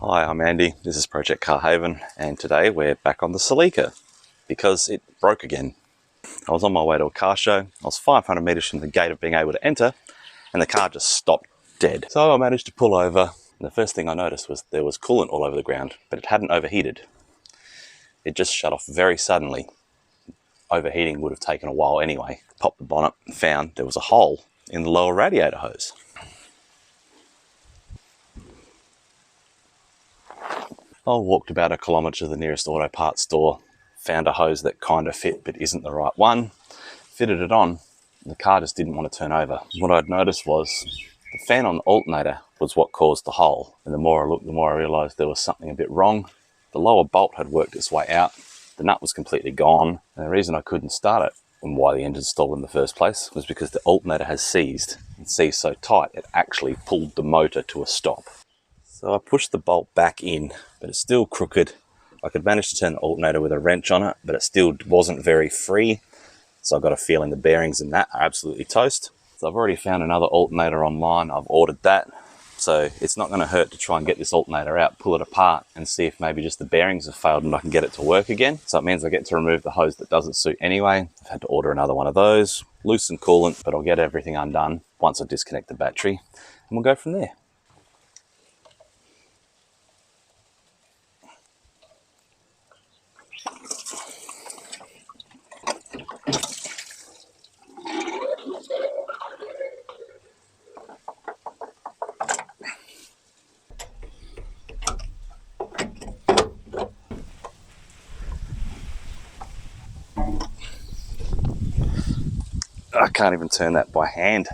Hi, I'm Andy, this is Project Carhaven, and today we're back on the Celica because it broke again. I was on my way to a car show, I was 500 metres from the gate of being able to enter, and the car just stopped dead. So I managed to pull over, and the first thing I noticed was there was coolant all over the ground, but it hadn't overheated. It just shut off very suddenly. Overheating would have taken a while anyway. Popped the bonnet and found there was a hole in the lower radiator hose. I walked about 1 kilometre to the nearest auto parts store, found a hose that kind of fit but isn't the right one, fitted it on, and the car just didn't want to turn over. What I'd noticed was the fan on the alternator was what caused the hole, and the more I looked, the more I realised there was something a bit wrong. The lower bolt had worked its way out, the nut was completely gone, and the reason I couldn't start it and why the engine stalled in the first place was because the alternator has seized, and seized so tight it actually pulled the motor to a stop. So I pushed the bolt back in, but it's still crooked. I could manage to turn the alternator with a wrench on it, but it still wasn't very free. So I've got a feeling the bearings in that are absolutely toast. So I've already found another alternator online. I've ordered that. So it's not going to hurt to try and get this alternator out, pull it apart, and see if maybe just the bearings have failed and I can get it to work again. So it means I get to remove the hose that doesn't suit anyway. I've had to order another one of those, loosen coolant, but I'll get everything undone once I disconnect the battery, and we'll go from there. I can't even turn that by hand.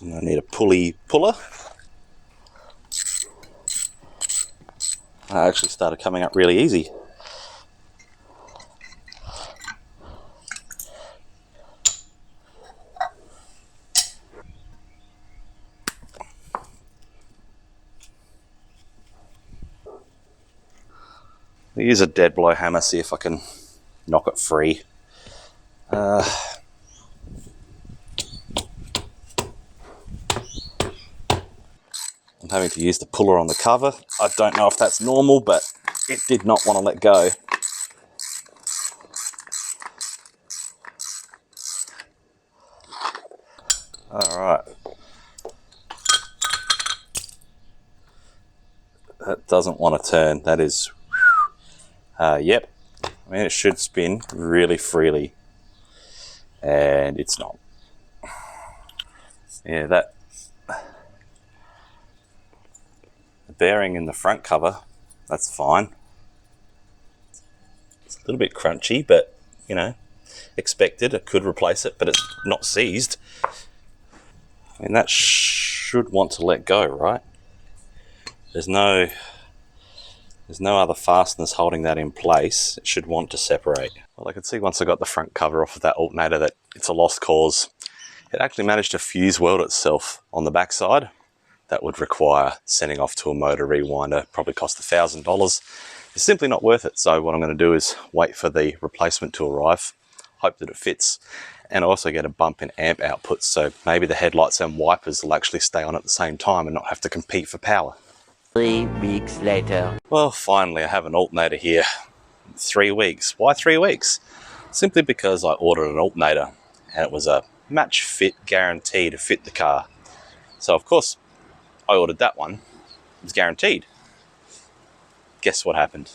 And I need a puller. That actually started coming up really easy. I'll use a dead blow hammer, see if I can knock it free. I'm having to use the puller on the cover. I don't know if that's normal, but it did not want to let go. Alright. That doesn't want to turn. That is... yep. I mean, it should spin really freely. And it's not. Yeah, that... The bearing in the front cover, that's fine. It's a little bit crunchy, but, you know, expected. I could replace it, but it's not seized. I mean, that should want to let go, right? There's no other fasteners holding that in place. It should want to separate. Well, I could see once I got the front cover off of that alternator that it's a lost cause. It actually managed to fuse weld itself on the backside. That would require sending off to a motor rewinder, probably cost $1,000. It's simply not worth it. So what I'm going to do is wait for the replacement to arrive, hope that it fits, and also get a bump in amp output. So maybe the headlights and wipers will actually stay on at the same time and not have to compete for power. 3 weeks later. Well, finally I have an alternator here. 3 weeks. Why 3 weeks? Simply because I ordered an alternator and it was a match fit guarantee to fit the car. So of course I ordered that one. It was guaranteed. Guess what happened?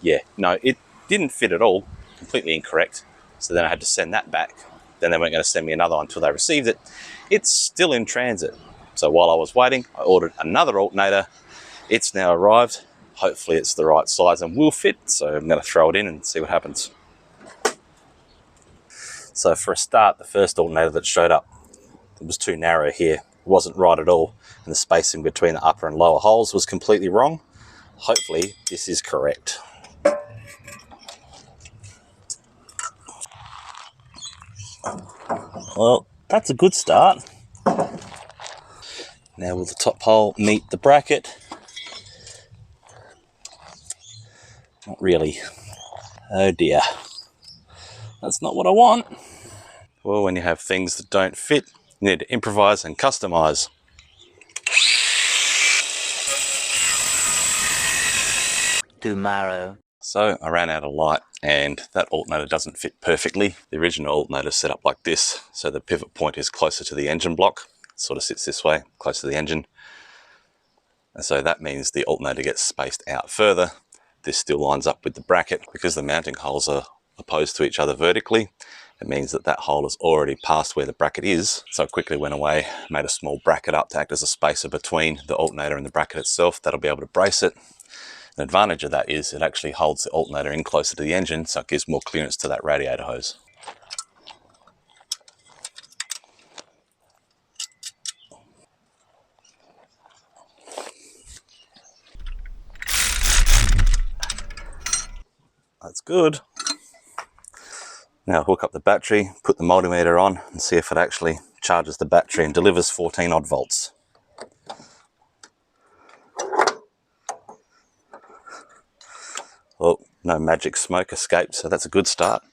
Yeah, no, it didn't fit at all. Completely incorrect. So then I had to send that back. Then they weren't going to send me another one until they received it. It's still in transit. So while I was waiting, I ordered another alternator. It's now arrived. Hopefully it's the right size and will fit. So I'm going to throw it in and see what happens. So for a start, the first alternator that showed up, it was too narrow here. It wasn't right at all. And the spacing between the upper and lower holes was completely wrong. Hopefully this is correct. Well, that's a good start. Now will the top hole meet the bracket? Not really. Oh dear. That's not what I want. Well, when you have things that don't fit, you need to improvise and customize. Tomorrow. So I ran out of light and that alternator doesn't fit perfectly. The original alternator is set up like this, so the pivot point is closer to the engine block. It sort of sits this way, close to the engine. And so that means the alternator gets spaced out further. This still lines up with the bracket. Because the mounting holes are opposed to each other vertically, it means that that hole is already past where the bracket is. So I quickly went away, made a small bracket up to act as a spacer between the alternator and the bracket itself. That'll be able to brace it. An advantage of that is it actually holds the alternator in closer to the engine, so it gives more clearance to that radiator hose. That's good. Now hook up the battery, put the multimeter on and see if it actually charges the battery and delivers 14 odd volts. Well, no magic smoke escaped, so that's a good start.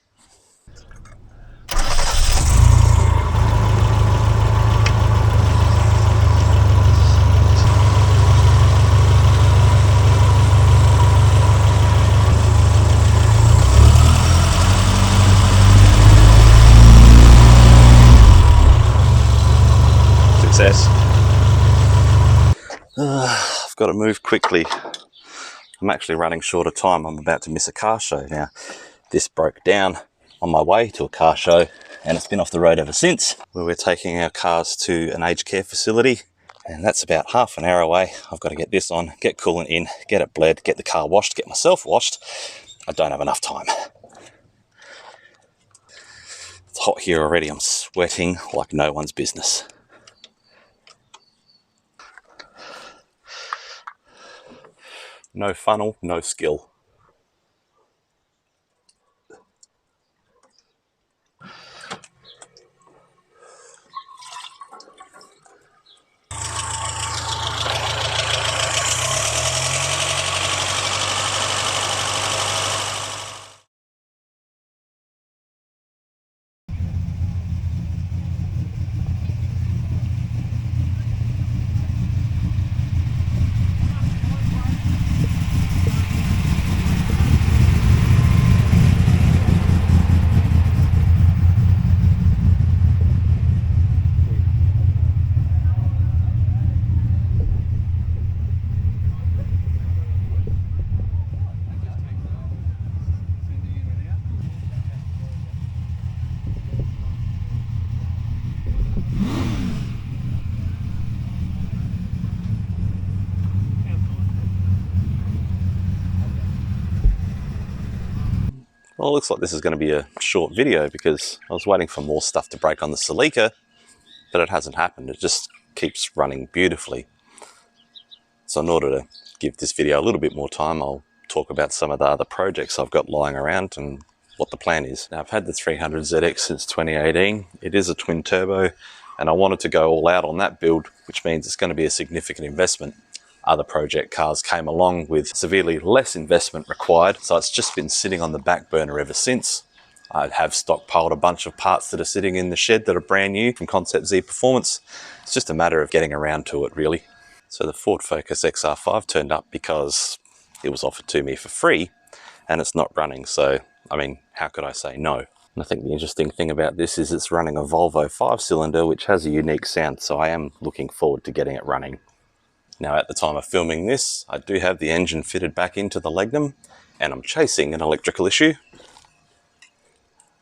Success. I've got to move quickly. I'm actually running short of time. I'm about to miss a car show now. This broke down on my way to a car show and it's been off the road ever since, where we're taking our cars to an aged care facility, and that's about half an hour away. I've got to get this on, get coolant in, get it bled, get the car washed, get myself washed. I don't have enough time. It's hot here already. I'm sweating like no one's business. No funnel, no skill. Well, it looks like this is going to be a short video because I was waiting for more stuff to break on the Celica, but it hasn't happened. It just keeps running beautifully. So in order to give this video a little bit more time, I'll talk about some of the other projects I've got lying around and what the plan is. Now, I've had the 300ZX since 2018. It is a twin turbo, and I wanted to go all out on that build, which means it's going to be a significant investment. Other project cars came along with severely less investment required, so it's just been sitting on the back burner ever since. I have stockpiled a bunch of parts that are sitting in the shed that are brand new from Concept Z Performance. It's just a matter of getting around to it, really. So the Ford Focus XR5 turned up because it was offered to me for free and it's not running. So, I mean, how could I say no? And I think the interesting thing about this is it's running a Volvo 5-cylinder, which has a unique sound. So I am looking forward to getting it running. Now, at the time of filming this, I do have the engine fitted back into the Legnum and I'm chasing an electrical issue.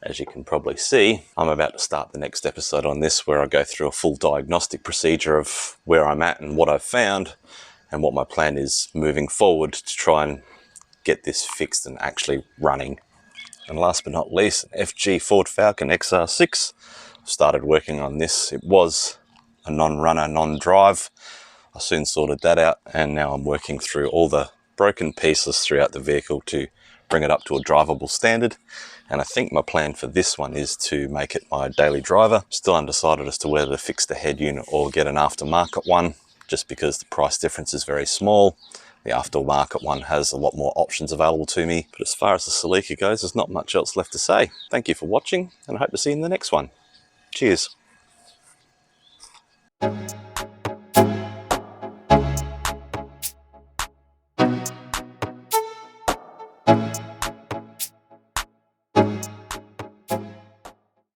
As you can probably see, I'm about to start the next episode on this where I go through a full diagnostic procedure of where I'm at and what I've found and what my plan is moving forward to try and get this fixed and actually running. And last but not least, an FG Ford Falcon XR6. I've started working on this. It was a non-runner, non-drive. I soon sorted that out and now I'm working through all the broken pieces throughout the vehicle to bring it up to a drivable standard. And I think my plan for this one is to make it my daily driver. Still undecided as to whether to fix the head unit or get an aftermarket one, just because the price difference is very small. The aftermarket one has a lot more options available to me. But as far as the Celica goes, there's not much else left to say. Thank you for watching and I hope to see you in the next one. Cheers.